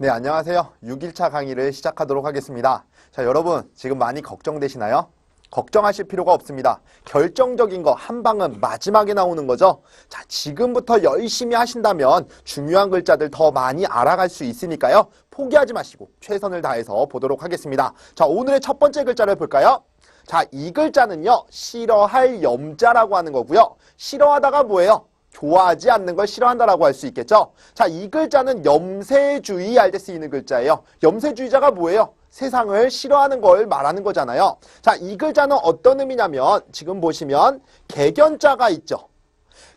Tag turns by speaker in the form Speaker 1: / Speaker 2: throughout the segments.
Speaker 1: 네, 안녕하세요. 6일차 강의를 시작하도록 하겠습니다. 자, 여러분 지금 많이 걱정되시나요? 걱정하실 필요가 없습니다. 결정적인 거 한 방은 마지막에 나오는 거죠. 자, 지금부터 열심히 하신다면 중요한 글자들 더 많이 알아갈 수 있으니까요. 포기하지 마시고 최선을 다해서 보도록 하겠습니다. 자, 오늘의 첫 번째 글자를 볼까요? 자, 이 글자는요. 싫어할 염자라고 하는 거고요. 싫어하다가 뭐예요? 좋아하지 않는 걸 싫어한다라고 할 수 있겠죠. 자, 이 글자는 염세주의할 때 쓰이는 글자예요. 염세주의자가 뭐예요? 세상을 싫어하는 걸 말하는 거잖아요. 자, 이 글자는 어떤 의미냐면 지금 보시면 개견자가 있죠.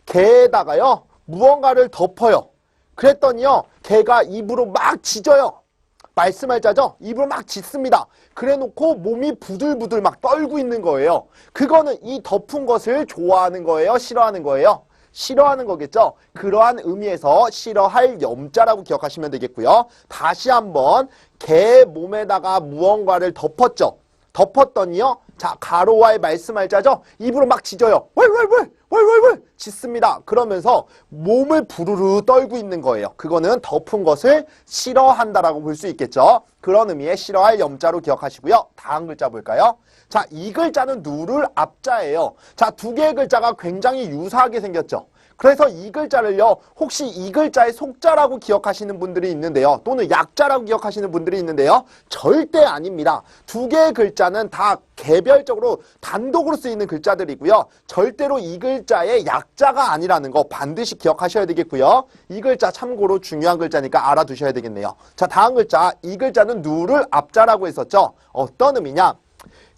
Speaker 1: 개에다가요 무언가를 덮어요. 그랬더니요 개가 입으로 막 짖어요. 말씀할 자죠? 입으로 막 짖습니다. 그래놓고 몸이 부들부들 막 떨고 있는 거예요. 그거는 이 덮은 것을 좋아하는 거예요? 싫어하는 거예요? 싫어하는 거겠죠. 그러한 의미에서 싫어할 염자라고 기억하시면 되겠고요. 다시 한번 개 몸에다가 무언가를 덮었죠. 덮었더니요. 자, 가로와의 말씀할 자죠. 입으로 막 짖어요. 월월월 짖습니다. 그러면서 몸을 부르르 떨고 있는 거예요. 그거는 덮은 것을 싫어한다라고 볼 수 있겠죠. 그런 의미의 싫어할 염자로 기억하시고요. 다음 글자 볼까요? 자, 이 글자는 누를 앞자예요. 자, 두 개의 글자가 굉장히 유사하게 생겼죠. 그래서 이 글자를요, 혹시 이 글자의 속자라고 기억하시는 분들이 있는데요. 또는 약자라고 기억하시는 분들이 있는데요. 절대 아닙니다. 두 개의 글자는 다 개별적으로 단독으로 쓰이는 글자들이고요. 절대로 이 글자의 약자가 아니라는 거 반드시 기억하셔야 되겠고요. 이 글자 참고로 중요한 글자니까 알아두셔야 되겠네요. 자, 다음 글자. 이 글자는 누를 앞자라고 했었죠. 어떤 의미냐?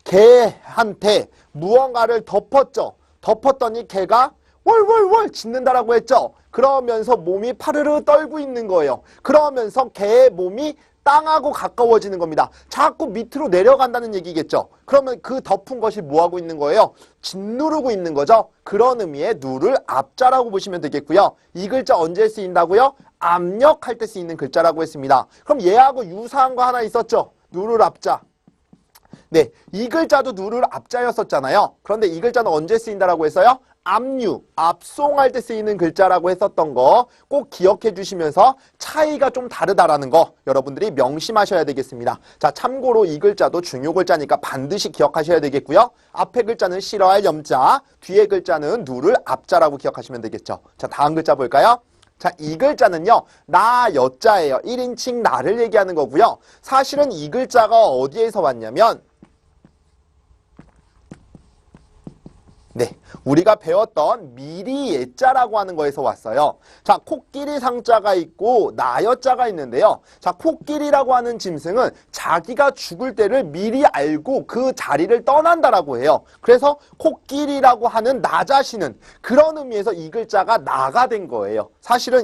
Speaker 1: 개한테 무언가를 덮었죠. 덮었더니 개가 월월월 짖는다라고 했죠. 그러면서 몸이 파르르 떨고 있는 거예요. 그러면서 개의 몸이 땅하고 가까워지는 겁니다. 자꾸 밑으로 내려간다는 얘기겠죠. 그러면 그 덮은 것이 뭐하고 있는 거예요? 짓누르고 있는 거죠. 그런 의미의 누를 앞자라고 보시면 되겠고요. 이 글자 언제 쓰인다고요? 압력할 때 쓰이는 글자라고 했습니다. 그럼 얘하고 유사한 거 하나 있었죠. 누를 앞자. 네, 이 글자도 누를 앞자였었잖아요. 그런데 이 글자는 언제 쓰인다라고 했어요? 압류, 압송할 때 쓰이는 글자라고 했었던 거 꼭 기억해 주시면서 차이가 좀 다르다라는 거 여러분들이 명심하셔야 되겠습니다. 자, 참고로 이 글자도 중요 글자니까 반드시 기억하셔야 되겠고요. 앞에 글자는 싫어할 염자, 뒤에 글자는 누를 앞자라고 기억하시면 되겠죠. 자, 다음 글자 볼까요? 자, 이 글자는요, 나, 여자예요. 1인칭 나를 얘기하는 거고요. 사실은 이 글자가 어디에서 왔냐면 네, 우리가 배웠던 미리 예자라고 하는 거에서 왔어요. 자, 코끼리 상자가 있고 나여자가 있는데요. 자, 코끼리라고 하는 짐승은 자기가 죽을 때를 미리 알고 그 자리를 떠난다라고 해요. 그래서 코끼리라고 하는 나 자신은 그런 의미에서 이 글자가 나가 된 거예요. 사실은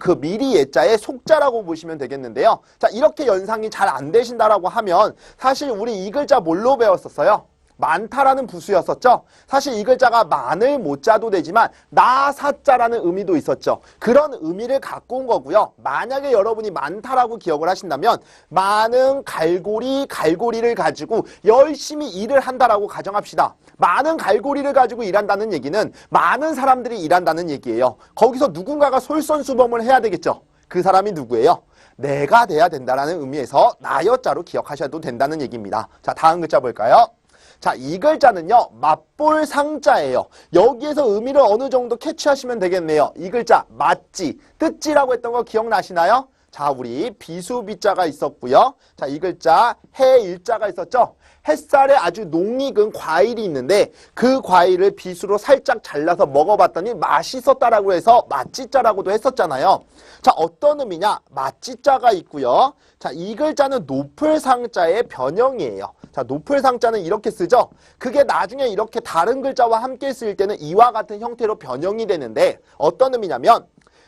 Speaker 1: 그 미리 예자의 속자라고 보시면 되겠는데요. 자, 이렇게 연상이 잘 안 되신다라고 하면 사실 우리 이 글자 뭘로 배웠었어요? 많다라는 부수였었죠. 사실 이 글자가 많을 못자도 되지만 나사자라는 의미도 있었죠. 그런 의미를 갖고 온 거고요. 만약에 여러분이 많다라고 기억을 하신다면 많은 갈고리를 가지고 열심히 일을 한다라고 가정합시다. 많은 갈고리를 가지고 일한다는 얘기는 많은 사람들이 일한다는 얘기예요. 거기서 누군가가 솔선수범을 해야 되겠죠. 그 사람이 누구예요? 내가 돼야 된다라는 의미에서 나여자로 기억하셔도 된다는 얘기입니다. 자, 다음 글자 볼까요? 자, 이 글자는요, 맛볼 상자예요. 여기에서 의미를 어느 정도 캐치하시면 되겠네요. 이 글자, 맛지, 뜯지라고 했던 거 기억나시나요? 자, 우리 비수비자가 있었고요. 자, 이 글자, 해일자가 있었죠? 햇살에 아주 농익은 과일이 있는데 그 과일을 빗으로 살짝 잘라서 먹어봤더니 맛있었다라고 해서 맛지자라고도 했었잖아요. 자, 어떤 의미냐? 맛지자가 있고요. 자, 이 글자는 높을 상자의 변형이에요. 자, 높을 상자는 이렇게 쓰죠. 그게 나중에 이렇게 다른 글자와 함께 쓰일 때는 이와 같은 형태로 변형이 되는데 어떤 의미냐면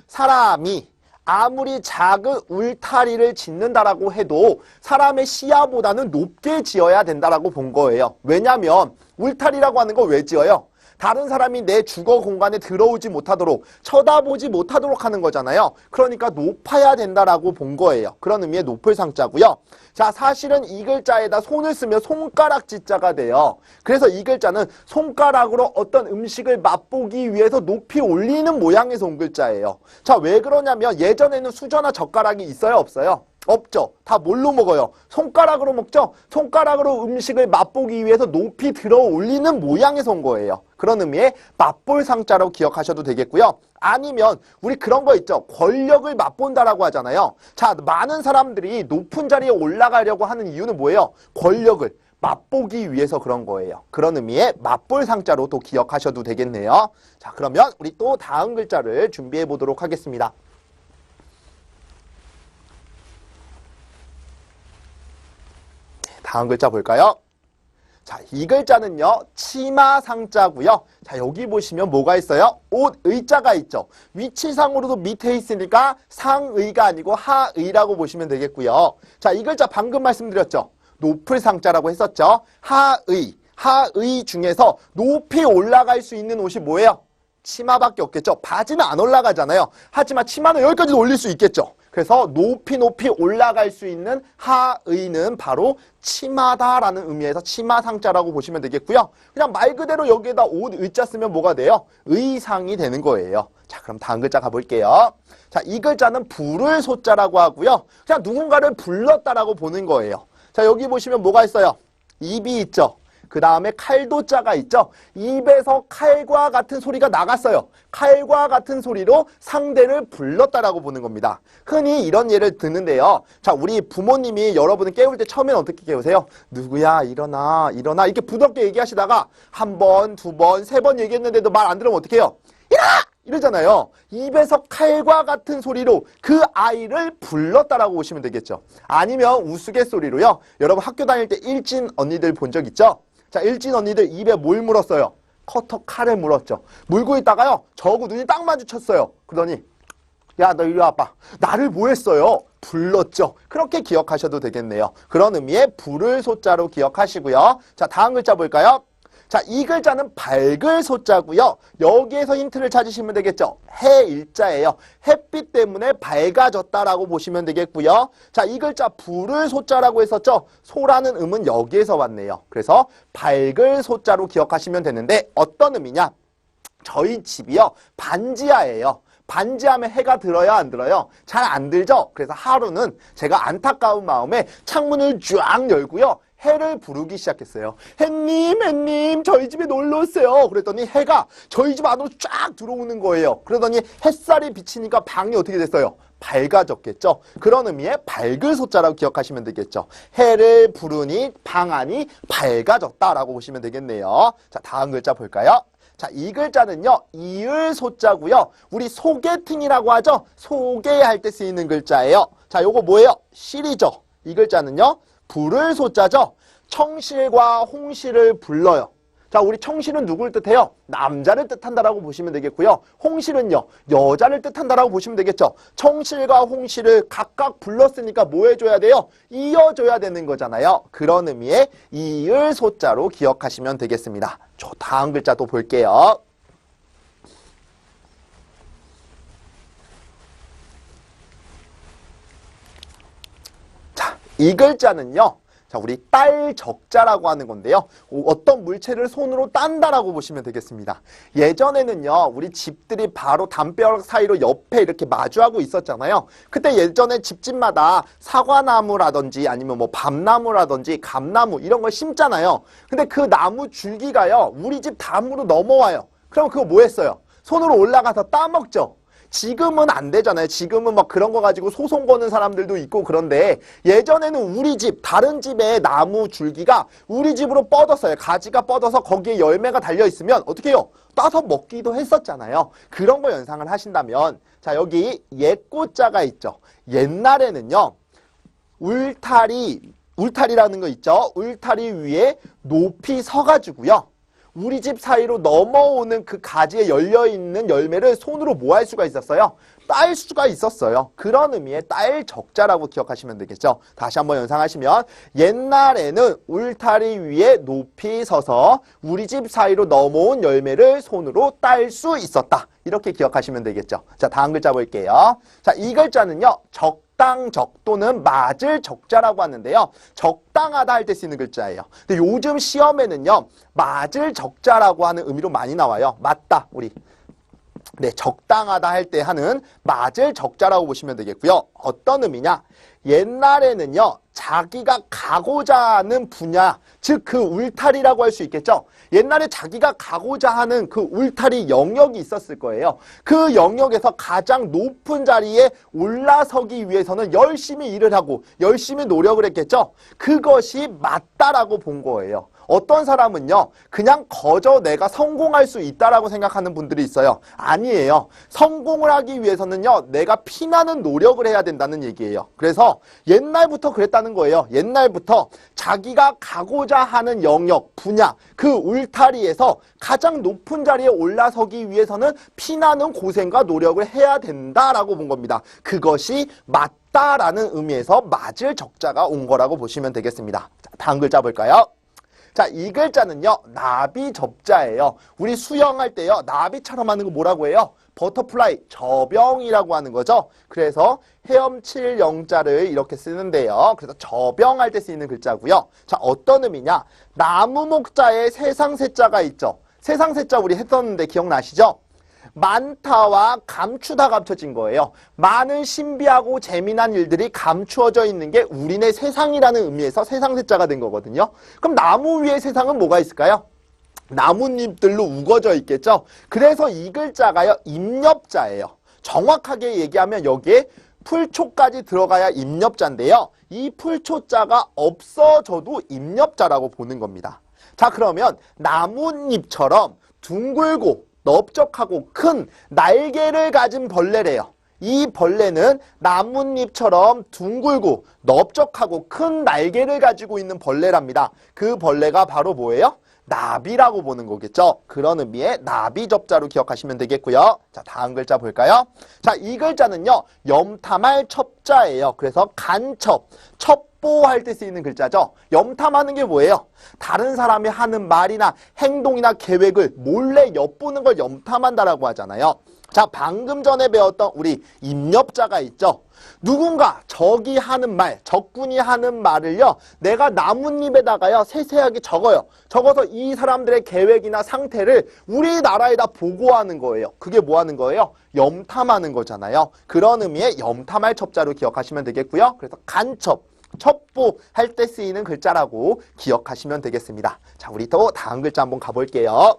Speaker 1: 사람이 아무리 작은 울타리를 짓는다라고 해도 사람의 시야보다는 높게 지어야 된다라고 본 거예요. 왜냐하면 울타리라고 하는 거 왜 지어요? 다른 사람이 내 주거 공간에 들어오지 못하도록, 쳐다보지 못하도록 하는 거잖아요. 그러니까 높아야 된다라고 본 거예요. 그런 의미의 높을 상자고요. 자, 사실은 이 글자에다 손을 쓰면 손가락지자가 돼요. 그래서 이 글자는 손가락으로 어떤 음식을 맛보기 위해서 높이 올리는 모양에서 온 글자예요. 자, 왜 그러냐면 예전에는 수저나 젓가락이 있어요, 없어요? 없죠. 다 뭘로 먹어요? 손가락으로 먹죠? 손가락으로 음식을 맛보기 위해서 높이 들어 올리는 모양에서 온 거예요. 그런 의미의 맛볼 상자로 기억하셔도 되겠고요. 아니면 우리 그런 거 있죠. 권력을 맛본다라고 하잖아요. 자, 많은 사람들이 높은 자리에 올라가려고 하는 이유는 뭐예요? 권력을 맛보기 위해서 그런 거예요. 그런 의미의 맛볼 상자로 또 기억하셔도 되겠네요. 자, 그러면 우리 또 다음 글자를 준비해 보도록 하겠습니다. 다음 글자 볼까요? 자, 이 글자는요, 치마 상자고요. 자, 여기 보시면 뭐가 있어요? 옷 의자가 있죠. 위치상으로도 밑에 있으니까 상의가 아니고 하의라고 보시면 되겠고요. 자, 이 글자 방금 말씀드렸죠. 높을 상자라고 했었죠. 하의 중에서 높이 올라갈 수 있는 옷이 뭐예요? 치마밖에 없겠죠. 바지는 안 올라가잖아요. 하지만 치마는 여기까지도 올릴 수 있겠죠. 그래서 높이 올라갈 수 있는 하의는 바로 치마다라는 의미에서 치마상자라고 보시면 되겠고요. 그냥 말 그대로 여기에다 옷 의자 쓰면 뭐가 돼요? 의상이 되는 거예요. 자, 그럼 다음 글자 가볼게요. 자, 이 글자는 부를 소자라고 하고요. 그냥 누군가를 불렀다라고 보는 거예요. 자, 여기 보시면 뭐가 있어요? 입이 있죠. 그 다음에 칼도자가 있죠. 입에서 칼과 같은 소리가 나갔어요. 칼과 같은 소리로 상대를 불렀다라고 보는 겁니다. 흔히 이런 예를 드는데요. 자, 우리 부모님이 여러분을 깨울 때 처음에는 어떻게 깨우세요? 누구야, 일어나, 일어나 이렇게 부드럽게 얘기하시다가 한 번, 두 번, 세 번 얘기했는데도 말 안 들으면 어떻게 해요? 일어나! 이러잖아요. 입에서 칼과 같은 소리로 그 아이를 불렀다라고 보시면 되겠죠. 아니면 우스갯소리로요. 여러분 학교 다닐 때 일진 언니들 본 적 있죠? 자, 일진 언니들 입에 뭘 물었어요? 커터 칼을 물었죠. 물고 있다가요. 저하고 눈이 딱 마주쳤어요. 그러더니 야, 너 이리 와봐. 나를 뭐 했어요? 불렀죠. 그렇게 기억하셔도 되겠네요. 그런 의미의 부를 소자로 기억하시고요. 자, 다음 글자 볼까요? 자, 이 글자는 밝을 소자고요. 여기에서 힌트를 찾으시면 되겠죠. 해일자예요. 햇빛 때문에 밝아졌다라고 보시면 되겠고요. 자, 이 글자 부를 소자라고 했었죠. 소라는 음은 여기에서 왔네요. 그래서 밝을 소자로 기억하시면 되는데 어떤 의미냐? 저희 집이요. 반지하예요. 반지하면 해가 들어요, 안 들어요? 잘 안 들죠? 그래서 하루는 제가 안타까운 마음에 창문을 쫙 열고요. 해를 부르기 시작했어요. 해님, 저희 집에 놀러 오세요. 그랬더니 해가 저희 집 안으로 쫙 들어오는 거예요. 그러더니 햇살이 비치니까 방이 어떻게 됐어요? 밝아졌겠죠. 그런 의미의 밝을 소자라고 기억하시면 되겠죠. 해를 부르니 방 안이 밝아졌다라고 보시면 되겠네요. 자, 다음 글자 볼까요? 자, 이 글자는요, 이을 소자고요. 우리 소개팅이라고 하죠. 소개할 때 쓰이는 글자예요. 자, 요거 뭐예요? 실이죠. 이 글자는요, 부를 소자죠. 청실과 홍실을 불러요. 자, 우리 청실은 누굴 뜻해요? 남자를 뜻한다라고 보시면 되겠고요. 홍실은요, 여자를 뜻한다라고 보시면 되겠죠. 청실과 홍실을 각각 불렀으니까 뭐 해줘야 돼요? 이어줘야 되는 거잖아요. 그런 의미의 이을 소자로 기억하시면 되겠습니다. 저 다음 글자 또 볼게요. 자, 이 글자는요. 자, 우리 딸 적자라고 하는 건데요. 어떤 물체를 손으로 딴다라고 보시면 되겠습니다. 예전에는요, 우리 집들이 바로 담벼락 사이로 옆에 이렇게 마주하고 있었잖아요. 그때 예전에 집집마다 사과나무라든지 아니면 뭐 밤나무라든지 감나무 이런 걸 심잖아요. 근데 그 나무 줄기가요, 우리 집 담으로 넘어와요. 그럼 그거 뭐 했어요? 손으로 올라가서 따먹죠. 지금은 안 되잖아요. 지금은 막 그런 거 가지고 소송 거는 사람들도 있고 그런데 예전에는 우리 집, 다른 집의 나무 줄기가 우리 집으로 뻗었어요. 가지가 뻗어서 거기에 열매가 달려있으면 어떻게 해요? 따서 먹기도 했었잖아요. 그런 거 연상을 하신다면 자, 여기 옛꽃자가 있죠. 옛날에는요. 울타리라는 거 있죠. 울타리 위에 높이 서가지고요. 우리 집 사이로 넘어오는 그 가지에 열려있는 열매를 손으로 뭐 할 수가 있었어요? 딸 수가 있었어요. 그런 의미의 딸 적자라고 기억하시면 되겠죠. 다시 한번 연상하시면 옛날에는 울타리 위에 높이 서서 우리 집 사이로 넘어온 열매를 손으로 딸 수 있었다. 이렇게 기억하시면 되겠죠. 자, 다음 글자 볼게요. 자, 이 글자는요. 적당적 또는 맞을 적자라고 하는데요. 적당하다 할 때 쓰이는 글자예요. 근데 요즘 시험에는요. 맞을 적자라고 하는 의미로 많이 나와요. 맞다. 우리. 네, 적당하다 할 때 하는 맞을 적자라고 보시면 되겠고요. 어떤 의미냐? 옛날에는요. 자기가 가고자 하는 분야, 즉 그 울타리라고 할 수 있겠죠. 옛날에 자기가 가고자 하는 그 울타리 영역이 있었을 거예요. 그 영역에서 가장 높은 자리에 올라서기 위해서는 열심히 일을 하고 열심히 노력을 했겠죠. 그것이 맞다라고 본 거예요. 어떤 사람은요. 그냥 거저 내가 성공할 수 있다라고 생각하는 분들이 있어요. 아니에요. 성공을 하기 위해서는요. 내가 피나는 노력을 해야 된다는 얘기예요. 그래서 옛날부터 그랬다는 거예요. 옛날부터 자기가 가고자 하는 영역, 분야, 그 울타리에서 가장 높은 자리에 올라서기 위해서는 피나는 고생과 노력을 해야 된다라고 본 겁니다. 그것이 맞다라는 의미에서 맞을 적자가 온 거라고 보시면 되겠습니다. 자, 다음 글자 볼까요? 자, 이 글자는요. 나비 접자예요. 우리 수영할 때요. 나비처럼 하는 거 뭐라고 해요? 버터플라이, 저병이라고 하는 거죠. 그래서 헤엄칠 영자를 이렇게 쓰는데요. 그래서 저병할 때 쓰이는 글자고요. 자, 어떤 의미냐? 나무 목자에 세상세자가 있죠. 세상세자 우리 했었는데 기억나시죠? 많다와 감추다 감춰진 거예요. 많은 신비하고 재미난 일들이 감추어져 있는 게 우리네 세상이라는 의미에서 세상세자가 된 거거든요. 그럼 나무 위에 세상은 뭐가 있을까요? 나뭇잎들로 우거져 있겠죠. 그래서 이 글자가요. 임nhập 자예요. 정확하게 얘기하면 여기에 풀초까지 들어가야 임nhập 자인데요. 이 풀초자가 없어져도 임nhập 자라고 보는 겁니다. 자, 그러면 나뭇잎처럼 둥글고 넓적하고 큰 날개를 가진 벌레래요. 이 벌레는 나뭇잎처럼 둥글고 넓적하고 큰 날개를 가지고 있는 벌레랍니다. 그 벌레가 바로 뭐예요? 나비라고 보는 거겠죠. 그런 의미의 나비 접자로 기억하시면 되겠고요. 자, 다음 글자 볼까요? 자, 이 글자는요. 염탐할 첩자예요. 그래서 간첩, 첩보할 때 쓰이는 글자죠. 염탐하는 게 뭐예요? 다른 사람이 하는 말이나 행동이나 계획을 몰래 엿보는 걸 염탐한다라고 하잖아요. 자, 방금 전에 배웠던 우리 임nhập 자가 있죠. 누군가 적이 하는 말, 적군이 하는 말을요. 내가 나뭇잎에다가요. 세세하게 적어요. 적어서 이 사람들의 계획이나 상태를 우리나라에다 보고하는 거예요. 그게 뭐 하는 거예요? 염탐하는 거잖아요. 그런 의미의 염탐할 첩자로 기억하시면 되겠고요. 그래서 간첩, 첩보할 때 쓰이는 글자라고 기억하시면 되겠습니다. 자, 우리 또 다음 글자 한번 가볼게요.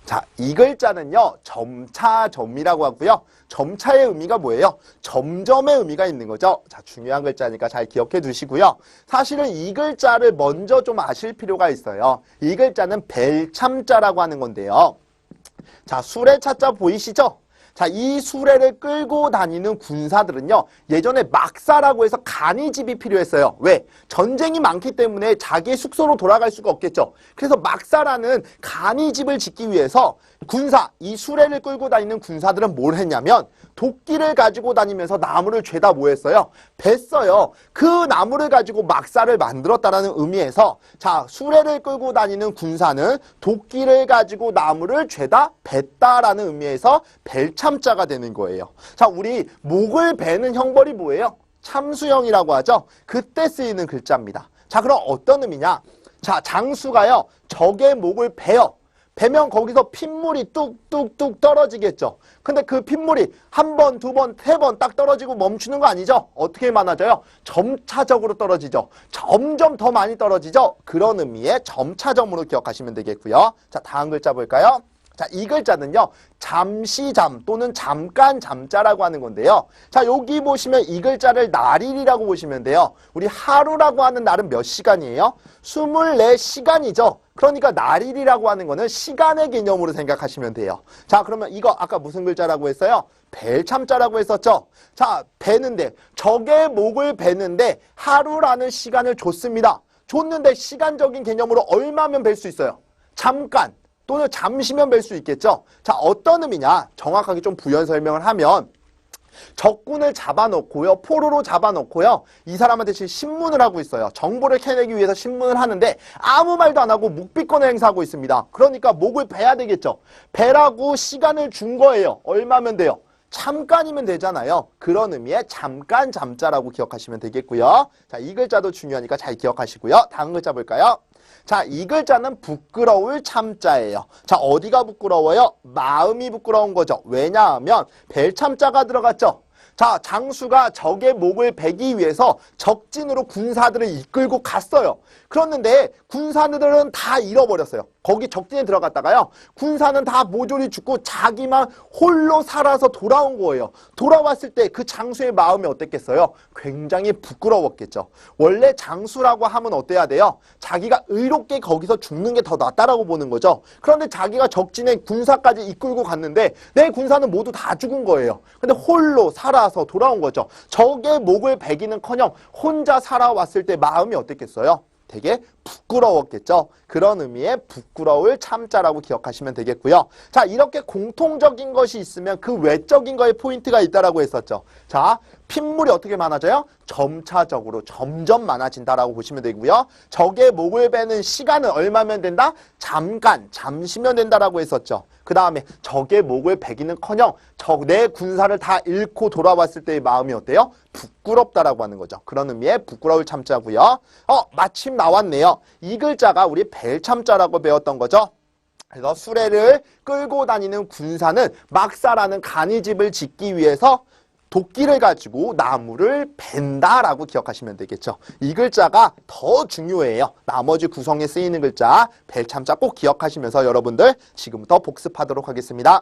Speaker 1: 자, 이 글자는요. 점차점이라고 하고요. 점차의 의미가 뭐예요? 점점의 의미가 있는 거죠. 자, 중요한 글자니까 잘 기억해 두시고요. 사실은 이 글자를 먼저 좀 아실 필요가 있어요. 이 글자는 벨참자라고 하는 건데요. 자, 수레차자 보이시죠? 자, 이 수레를 끌고 다니는 군사들은요. 예전에 막사라고 해서 간이집이 필요했어요. 왜? 전쟁이 많기 때문에 자기의 숙소로 돌아갈 수가 없겠죠. 그래서 막사라는 간이집을 짓기 위해서 군사, 이 수레를 끌고 다니는 군사들은 뭘 했냐면 도끼를 가지고 다니면서 나무를 죄다 뭐 했어요? 뱄어요. 그 나무를 가지고 막사를 만들었다라는 의미에서 자, 수레를 끌고 다니는 군사는 도끼를 가지고 나무를 죄다 뱄다라는 의미에서 벨참자가 되는 거예요. 자, 우리 목을 베는 형벌이 뭐예요? 참수형이라고 하죠. 그때 쓰이는 글자입니다. 자, 그럼 어떤 의미냐? 자, 장수가요. 적의 목을 베어. 베면 거기서 핏물이 뚝뚝뚝 떨어지겠죠. 근데 그 핏물이 한 번, 두 번, 세 번 딱 떨어지고 멈추는 거 아니죠? 어떻게 많아져요? 점차적으로 떨어지죠. 점점 더 많이 떨어지죠? 그런 의미의 점차점으로 기억하시면 되겠고요. 자, 다음 글자 볼까요? 자, 이 글자는요. 잠시잠 또는 잠깐 잠자라고 하는 건데요. 자, 여기 보시면 이 글자를 날일이라고 보시면 돼요. 우리 하루라고 하는 날은 몇 시간이에요? 24시간이죠. 그러니까 날일이라고 하는 거는 시간의 개념으로 생각하시면 돼요. 자, 그러면 이거 아까 무슨 글자라고 했어요? 벨참자라고 했었죠. 자, 베는데 적의 목을 베는데 하루라는 시간을 줬습니다. 줬는데 시간적인 개념으로 얼마면 벨 수 있어요? 잠깐 또는 잠시면 벨 수 있겠죠. 자, 어떤 의미냐? 정확하게 좀 부연 설명을 하면 적군을 잡아놓고요. 포로로 잡아놓고요. 이 사람한테 지금 신문을 하고 있어요. 정보를 캐내기 위해서 신문을 하는데 아무 말도 안 하고 묵비권을 행사하고 있습니다. 그러니까 목을 베야 되겠죠. 베라고 시간을 준 거예요. 얼마면 돼요? 잠깐이면 되잖아요. 그런 의미의 잠깐 잠자라고 기억하시면 되겠고요. 자, 이 글자도 중요하니까 잘 기억하시고요. 다음 글자 볼까요? 자, 이 글자는 부끄러울 참자예요. 자, 어디가 부끄러워요? 마음이 부끄러운 거죠. 왜냐하면 벨참자가 들어갔죠. 자, 장수가 적의 목을 베기 위해서 적진으로 군사들을 이끌고 갔어요. 그랬는데 군사들은 다 잃어버렸어요. 거기 적진에 들어갔다가요. 군사는 다 모조리 죽고 자기만 홀로 살아서 돌아온 거예요. 돌아왔을 때 그 장수의 마음이 어땠겠어요? 굉장히 부끄러웠겠죠. 원래 장수라고 하면 어때야 돼요? 자기가 의롭게 거기서 죽는 게 더 낫다라고 보는 거죠. 그런데 자기가 적진에 군사까지 이끌고 갔는데 내 군사는 모두 다 죽은 거예요. 근데 홀로 살아서 돌아온 거죠. 적의 목을 베기는커녕 혼자 살아왔을 때 마음이 어땠겠어요? 되게 부끄러웠겠죠. 그런 의미의 부끄러울 참자라고 기억하시면 되겠고요. 자, 이렇게 공통적인 것이 있으면 그 외적인 거에 포인트가 있다라고 했었죠. 자, 핏물이 어떻게 많아져요? 점차적으로 점점 많아진다라고 보시면 되고요. 적의 목을 베는 시간은 얼마면 된다? 잠깐, 잠시면 된다라고 했었죠. 그 다음에 적의 목을 베기는커녕 내 군사를 다 잃고 돌아왔을 때의 마음이 어때요? 부끄럽다라고 하는 거죠. 그런 의미의 부끄러울 참자고요. 마침 나왔네요. 이 글자가 우리 벨참자라고 배웠던 거죠. 그래서 수레를 끌고 다니는 군사는 막사라는 간이집을 짓기 위해서 도끼를 가지고 나무를 벤다라고 기억하시면 되겠죠. 이 글자가 더 중요해요. 나머지 구성에 쓰이는 글자 벨참자 꼭 기억하시면서 여러분들 지금부터 복습하도록 하겠습니다.